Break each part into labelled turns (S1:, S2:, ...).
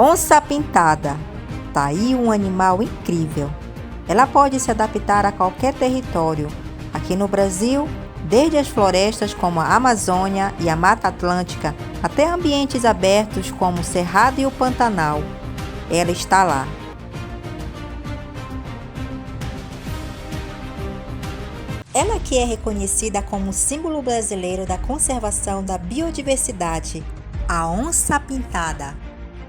S1: Onça pintada. Tá aí um animal incrível. Ela pode se adaptar a qualquer território. Aqui no Brasil, desde as florestas como a Amazônia e a Mata Atlântica, até ambientes abertos como o Cerrado e o Pantanal. Ela está lá. Ela que é reconhecida como símbolo brasileiro da conservação da biodiversidade, a onça pintada.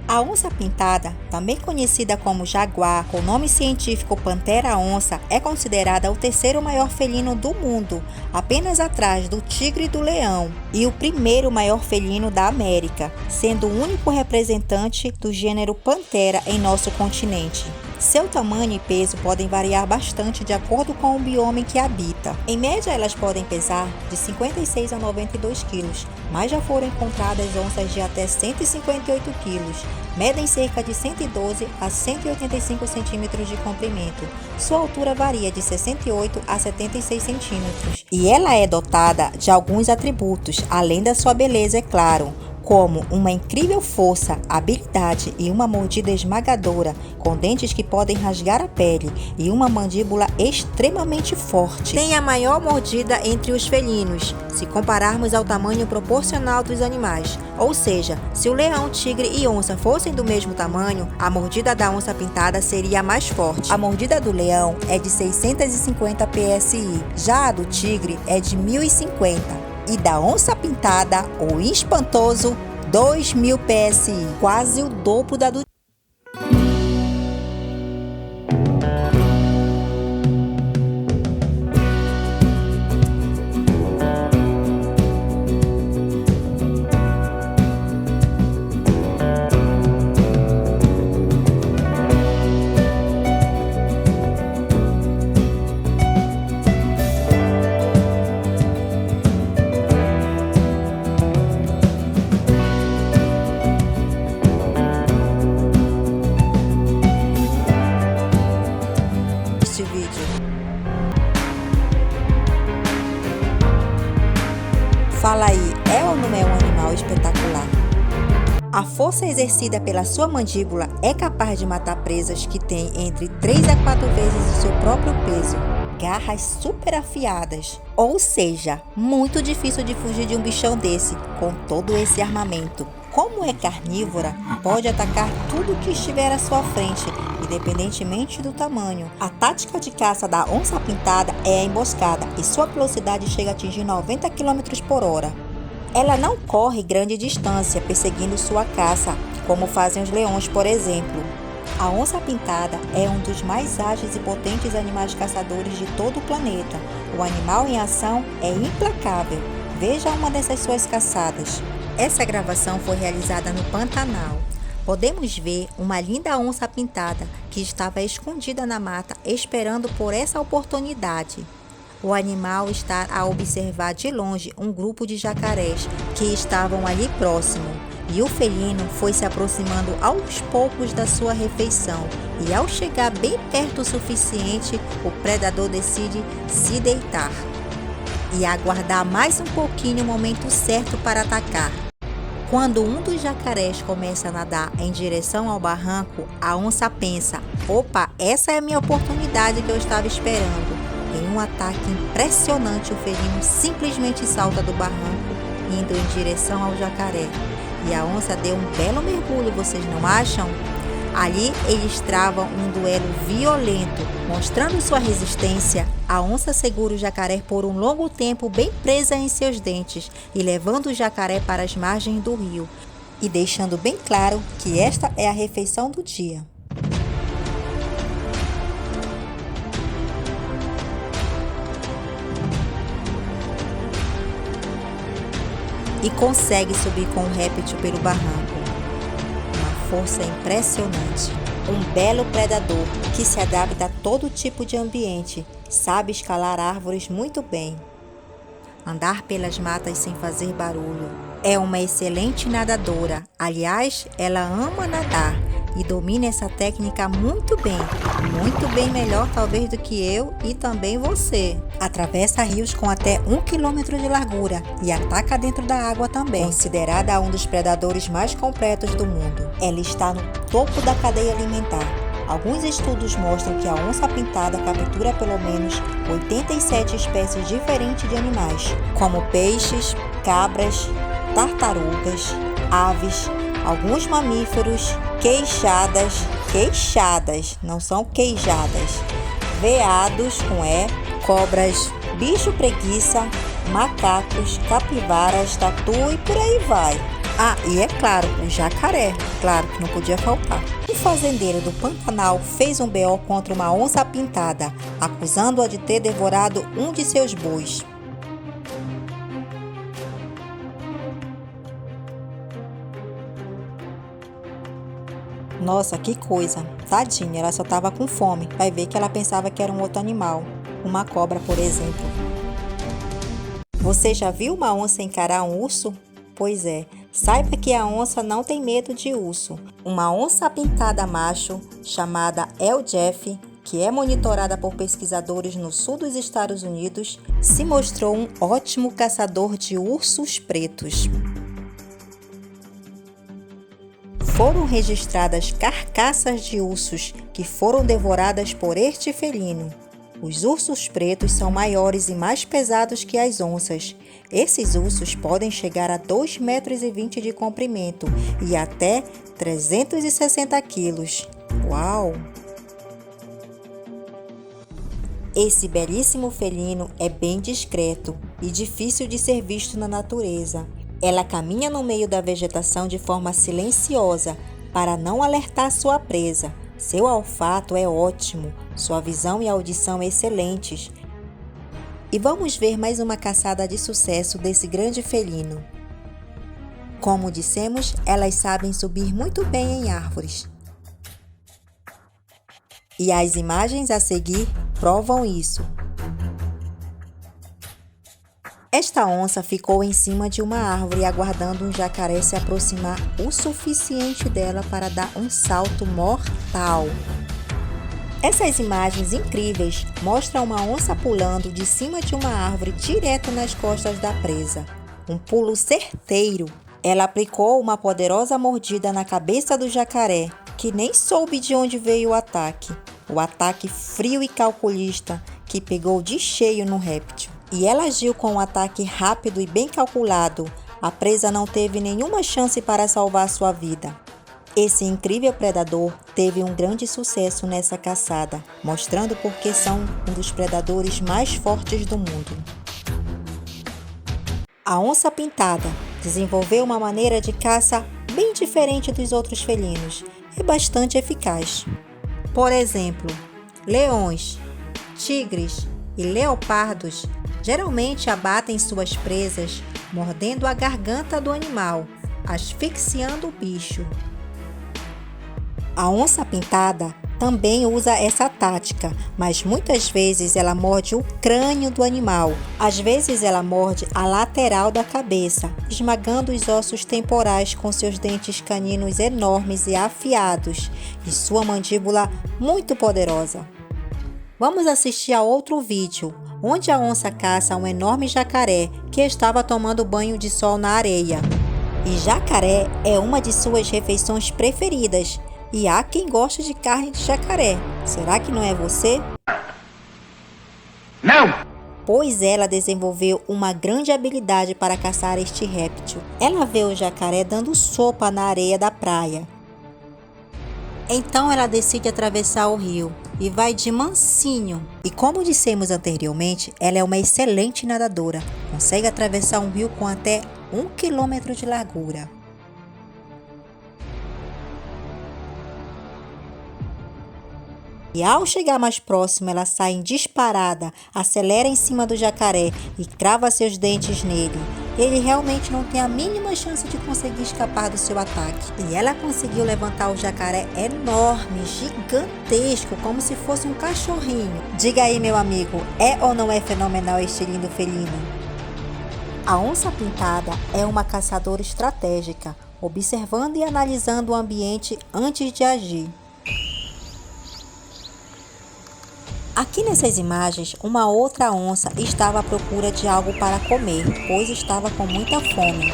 S1: A onça pintada, também conhecida como jaguar, com nome científico pantera-onça, é considerada o terceiro maior felino do mundo, apenas atrás do tigre e do leão, e o primeiro maior felino da América, sendo o único representante do gênero Panthera em nosso continente. Seu tamanho e peso podem variar bastante de acordo com o bioma em que habita. Em média, elas podem pesar de 56 a 92 quilos, mas já foram encontradas onças de até 158 quilos. Medem cerca de 112 a 185 centímetros de comprimento. Sua altura varia de 68 a 76 centímetros. E ela é dotada de alguns atributos, além da sua beleza, é claro, como uma incrível força, habilidade e uma mordida esmagadora, com dentes que podem rasgar a pele e uma mandíbula extremamente forte. Tem a maior mordida entre os felinos, se compararmos ao tamanho proporcional dos animais. Ou seja, se o leão, tigre e onça fossem do mesmo tamanho, a mordida da onça pintada seria a mais forte. A mordida do leão é de 650 PSI, já a do tigre é de 1050. E da onça pintada, o espantoso, 2000 PSI, quase o dobro da do vídeo. Fala aí, é ou não é um animal espetacular? A força exercida pela sua mandíbula é capaz de matar presas que têm entre 3 a 4 vezes o seu próprio peso. Garras super afiadas, ou seja, muito difícil de fugir de um bichão desse, com todo esse armamento. Como é carnívora, pode atacar tudo que estiver à sua frente, independentemente do tamanho. A tática de caça da onça pintada é a emboscada e sua velocidade chega a atingir 90 km por hora. Ela não corre grande distância perseguindo sua caça, como fazem os leões, por exemplo. A onça pintada é um dos mais ágeis e potentes animais caçadores de todo o planeta. O animal em ação é implacável. Veja uma dessas suas caçadas. Essa gravação foi realizada no Pantanal. Podemos ver uma linda onça pintada que estava escondida na mata esperando por essa oportunidade. O animal está a observar de longe um grupo de jacarés que estavam ali próximo. E o felino foi se aproximando aos poucos da sua refeição. E ao chegar bem perto o suficiente, o predador decide se deitar e aguardar mais um pouquinho o momento certo para atacar. Quando um dos jacarés começa a nadar em direção ao barranco, a onça pensa: opa, essa é a minha oportunidade que eu estava esperando. Em um ataque impressionante, o felino simplesmente salta do barranco, indo em direção ao jacaré. E a onça deu um belo mergulho, vocês não acham? Ali eles travam um duelo violento. Mostrando sua resistência, a onça segura o jacaré por um longo tempo bem presa em seus dentes e levando o jacaré para as margens do rio e deixando bem claro que esta é a refeição do dia. E consegue subir com o réptil pelo barranco. Uma força impressionante. Um belo predador que se adapta a todo tipo de ambiente, sabe escalar árvores muito bem. Andar pelas matas sem fazer barulho. É uma excelente nadadora. Aliás, ela ama nadar. e domina essa técnica muito bem melhor talvez do que eu e também você. Atravessa rios com até 1 quilômetro de largura e ataca dentro da água também. Considerada um dos predadores mais completos do mundo, ela está no topo da cadeia alimentar. Alguns estudos mostram que a onça-pintada captura pelo menos 87 espécies diferentes de animais, como peixes, cabras, tartarugas, aves, alguns mamíferos, queixadas, não são queijadas, veados com E, cobras, bicho preguiça, macacos, capivaras, tatu e por aí vai. Ah, e é claro, o jacaré, claro que não podia faltar. Um fazendeiro do Pantanal fez um BO contra uma onça pintada, acusando-a de ter devorado um de seus bois. Nossa, que coisa! Tadinha, ela só estava com fome. Vai ver que ela pensava que era um outro animal, uma cobra, por exemplo. Você já viu uma onça encarar um urso? Pois é, saiba que a onça não tem medo de urso. Uma onça pintada macho, chamada El Jeff, que é monitorada por pesquisadores no sul dos Estados Unidos, se mostrou um ótimo caçador de ursos pretos. Foram registradas carcaças de ursos que foram devoradas por este felino. Os ursos pretos são maiores e mais pesados que as onças. Esses ursos podem chegar a 2,20 metros de comprimento e até 360 quilos. Uau! Esse belíssimo felino é bem discreto e difícil de ser visto na natureza. Ela caminha no meio da vegetação de forma silenciosa para não alertar sua presa. Seu olfato é ótimo, sua visão e audição excelentes. E vamos ver mais uma caçada de sucesso desse grande felino. Como dissemos, elas sabem subir muito bem em árvores. E as imagens a seguir provam isso. Esta onça ficou em cima de uma árvore aguardando um jacaré se aproximar o suficiente dela para dar um salto mortal. Essas imagens incríveis mostram uma onça pulando de cima de uma árvore direto nas costas da presa. Um pulo certeiro. Ela aplicou uma poderosa mordida na cabeça do jacaré, que nem soube de onde veio o ataque. O ataque frio e calculista que pegou de cheio no réptil. E ela agiu com um ataque rápido e bem calculado. A presa não teve nenhuma chance para salvar sua vida. Esse incrível predador teve um grande sucesso nessa caçada, mostrando por que são um dos predadores mais fortes do mundo. A onça pintada desenvolveu uma maneira de caça bem diferente dos outros felinos e bastante eficaz. Por exemplo, leões, tigres e leopardos geralmente abatem suas presas mordendo a garganta do animal, asfixiando o bicho. A onça pintada também usa essa tática, mas muitas vezes ela morde o crânio do animal. Às vezes ela morde a lateral da cabeça, esmagando os ossos temporais com seus dentes caninos enormes e afiados e sua mandíbula muito poderosa. Vamos assistir a outro vídeo, onde a onça caça um enorme jacaré que estava tomando banho de sol na areia. E jacaré é uma de suas refeições preferidas. E há quem goste de carne de jacaré. Será que não é você? Não! Pois ela desenvolveu uma grande habilidade para caçar este réptil. Ela vê o jacaré dando sopa na areia da praia. Então ela decide atravessar o rio e vai de mansinho. E como dissemos anteriormente, ela é uma excelente nadadora. Consegue atravessar um rio com até 1 quilômetro de largura. E ao chegar mais próximo, ela sai em disparada, acelera em cima do jacaré e crava seus dentes nele. Ele realmente não tem a mínima chance de conseguir escapar do seu ataque. E ela conseguiu levantar o jacaré enorme, gigantesco, como se fosse um cachorrinho. Diga aí, meu amigo, é ou não é fenomenal este lindo felino? A onça pintada é uma caçadora estratégica. observando e analisando o ambiente antes de agir. Aqui nessas imagens, uma outra onça estava à procura de algo para comer, pois estava com muita fome.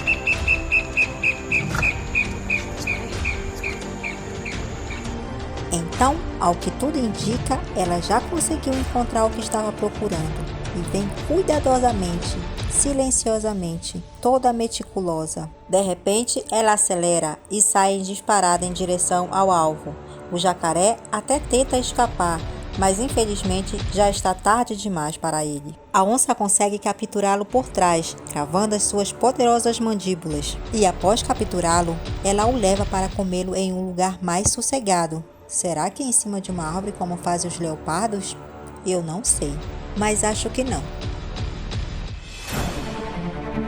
S1: Então, ao que tudo indica, ela já conseguiu encontrar o que estava procurando e vem cuidadosamente, silenciosamente, toda meticulosa. De repente, ela acelera e sai disparada em direção ao alvo. O jacaré até tenta escapar, mas infelizmente já está tarde demais para ele. A onça consegue capturá-lo por trás, cravando as suas poderosas mandíbulas. E após capturá-lo, ela o leva para comê-lo em um lugar mais sossegado. Será que em cima de uma árvore como fazem os leopardos? Eu não sei, mas acho que não.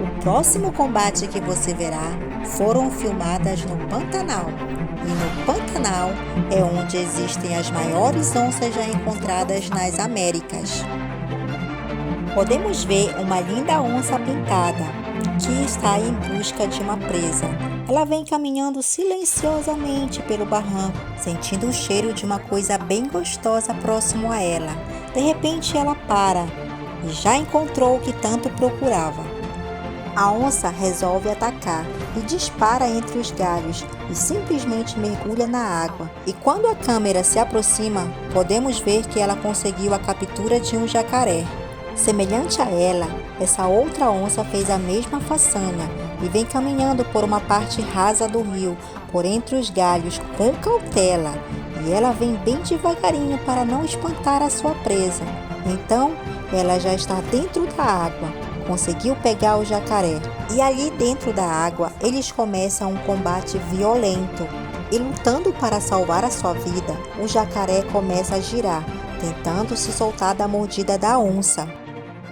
S1: O próximo combate que você verá foram filmadas no Pantanal. E no Pantanal é onde existem as maiores onças já encontradas nas Américas. Podemos ver uma linda onça pintada, que está em busca de uma presa. Ela vem caminhando silenciosamente pelo barranco, sentindo o cheiro de uma coisa bem gostosa próximo a ela. De repente ela para e já encontrou o que tanto procurava. A onça resolve atacar e dispara entre os galhos e simplesmente mergulha na água. E quando a câmera se aproxima, podemos ver que ela conseguiu a captura de um jacaré. Semelhante a ela, essa outra onça fez a mesma façanha e vem caminhando por uma parte rasa do rio, por entre os galhos, com cautela. E ela vem bem devagarinho para não espantar a sua presa. Então, ela já está dentro da água. Conseguiu pegar o jacaré. E ali dentro da água, eles começam um combate violento. E lutando para salvar a sua vida, o jacaré começa a girar, tentando se soltar da mordida da onça.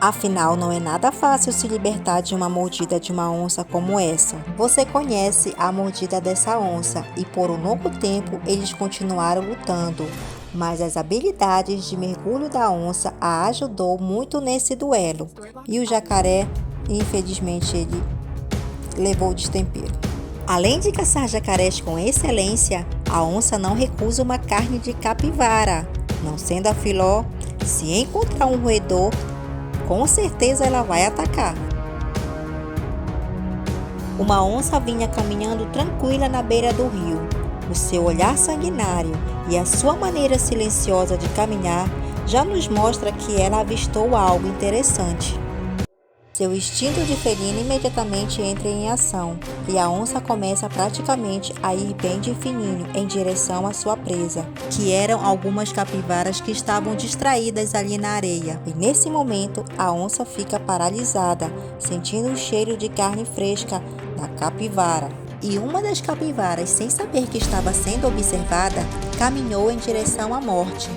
S1: Afinal, não é nada fácil se libertar de uma mordida de uma onça como essa. Você conhece a mordida dessa onça e por um longo tempo eles continuaram lutando. Mas as habilidades de mergulho da onça a ajudou muito nesse duelo. E o jacaré, infelizmente, ele levou o destempero. Além de caçar jacarés com excelência, a onça não recusa uma carne de capivara. Não sendo a filó, se encontrar um roedor, com certeza ela vai atacar. Uma onça vinha caminhando tranquila na beira do rio. O seu olhar sanguinário e a sua maneira silenciosa de caminhar já nos mostra que ela avistou algo interessante. Seu instinto de felino imediatamente entra em ação e a onça começa praticamente a ir bem de fininho em direção à sua presa, que eram algumas capivaras que estavam distraídas ali na areia. E nesse momento a onça fica paralisada, sentindo o cheiro de carne fresca da capivara. E uma das capivaras, sem saber que estava sendo observada, caminhou em direção à morte.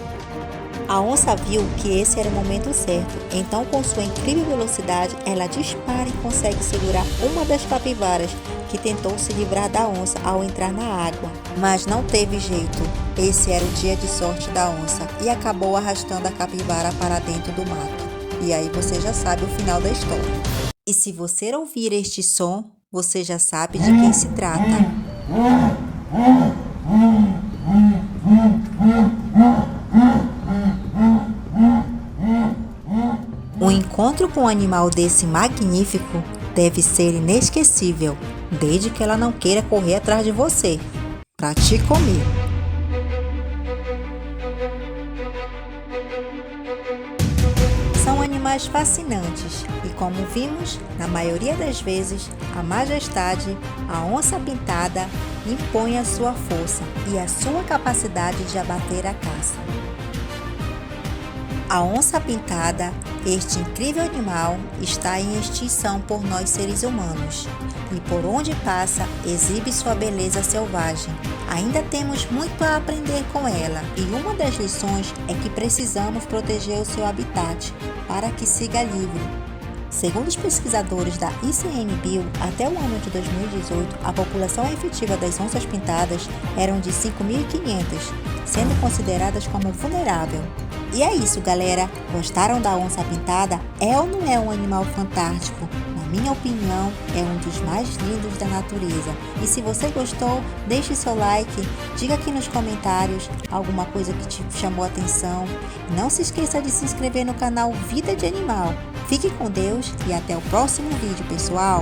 S1: A onça viu que esse era o momento certo, então com sua incrível velocidade, ela dispara e consegue segurar uma das capivaras que tentou se livrar da onça ao entrar na água. Mas não teve jeito, esse era o dia de sorte da onça e acabou arrastando a capivara para dentro do mato. E aí você já sabe o final da história. E se você ouvir este som, você já sabe de quem se trata. Um encontro com um animal desse magnífico deve ser inesquecível, desde que ela não queira correr atrás de você para te comer. São animais fascinantes e, como vimos, na maioria das vezes, a majestade, a onça pintada, impõe a sua força e a sua capacidade de abater a caça. A onça pintada, este incrível animal, está em extinção por nós seres humanos e por onde passa exibe sua beleza selvagem. Ainda temos muito a aprender com ela e uma das lições é que precisamos proteger o seu habitat para que siga livre. Segundo os pesquisadores da ICMBio, até o ano de 2018, a população efetiva das onças pintadas eram de 5.500, sendo consideradas como vulnerável. E é isso, galera! Gostaram da onça pintada? É ou não é um animal fantástico? Na minha opinião, é um dos mais lindos da natureza. E se você gostou, deixe seu like, diga aqui nos comentários alguma coisa que te chamou a atenção. Não se esqueça de se inscrever no canal Vida de Animal. Fique com Deus e até o próximo vídeo, pessoal!